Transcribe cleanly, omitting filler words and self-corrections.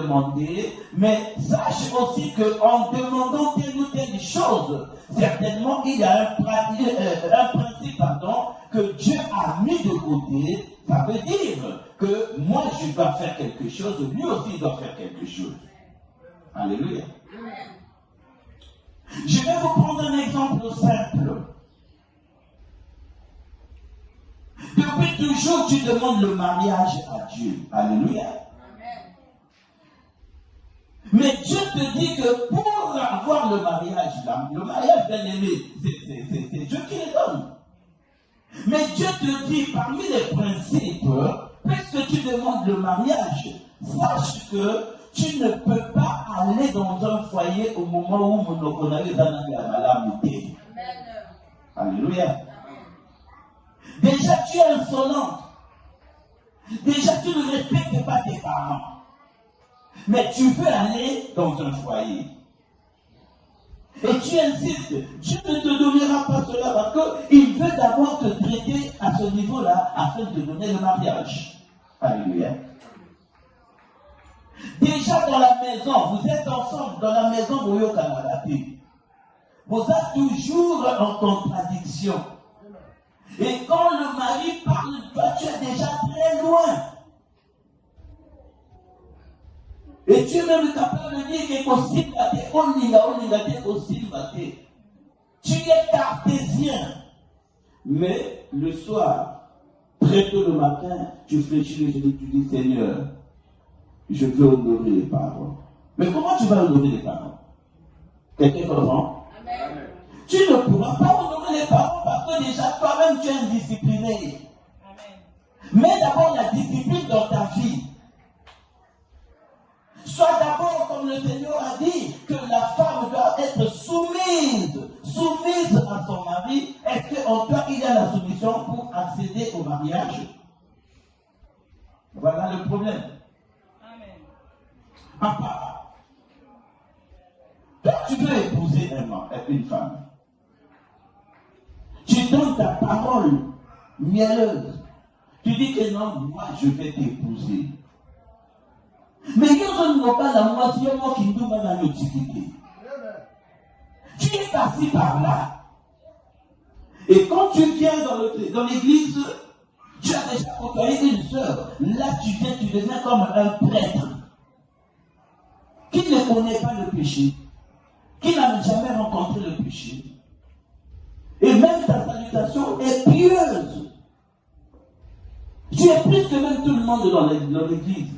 demander, mais sache aussi qu'en demandant telle ou telle chose, certainement il y a un principe que Dieu a mis de côté. Ça veut dire que moi je dois faire quelque chose, lui aussi doit faire quelque chose. Alléluia. Je vais vous prendre un exemple simple. Depuis toujours, tu demandes le mariage à Dieu. Alléluia. Mais Dieu te dit que pour avoir le mariage bien aimé, c'est Dieu qui le donne. Mais Dieu te dit, parmi les principes, puisque tu demandes le mariage, sache que tu ne peux pas aller dans un foyer au moment où on a eu la maladie. Alléluia. Déjà, tu es insolente. Déjà, tu ne respectes pas tes parents. Mais tu veux aller dans un foyer. Et tu insistes. Dieu ne te donnera pas cela parce qu'il veut d'abord te traiter à ce niveau-là afin de te donner le mariage. Alléluia. Déjà dans la maison, vous êtes ensemble dans la maison de Yo Canada. Vous êtes toujours en contradiction. Et quand le mari parle, toi tu es déjà très loin. Et tu es même capable de dire que tu es cartésien. Mais le soir, très tôt le matin, tu fléchis les genoux, tu dis Seigneur, je veux honorer les parents. Mais comment tu vas honorer les parents? Quelqu'un comprend? Amen. Tu ne pourras pas honorer les parents parce que déjà toi-même tu es indiscipliné. Amen. Mais d'abord la discipline dans ta vie. Sois d'abord, comme le Seigneur a dit, que la femme doit être soumise à son mari. Est-ce qu'en toi il y a la soumission pour accéder au mariage? Voilà le problème. Amen. Papa, toi tu veux épouser une femme. Tu donnes ta parole mielleuse. Tu dis que non, moi je vais t'épouser. Mais il y a pas la moitié qui nous demande dans l'utilité. Tu es passé par là. Et quand tu viens dans l'église, tu as déjà côtoyé une sœur. Là, tu deviens comme un prêtre qui ne connaît pas le péché, qui n'a jamais rencontré le péché. Et même ta salutation est pieuse. Tu es plus que même tout le monde dans l'église.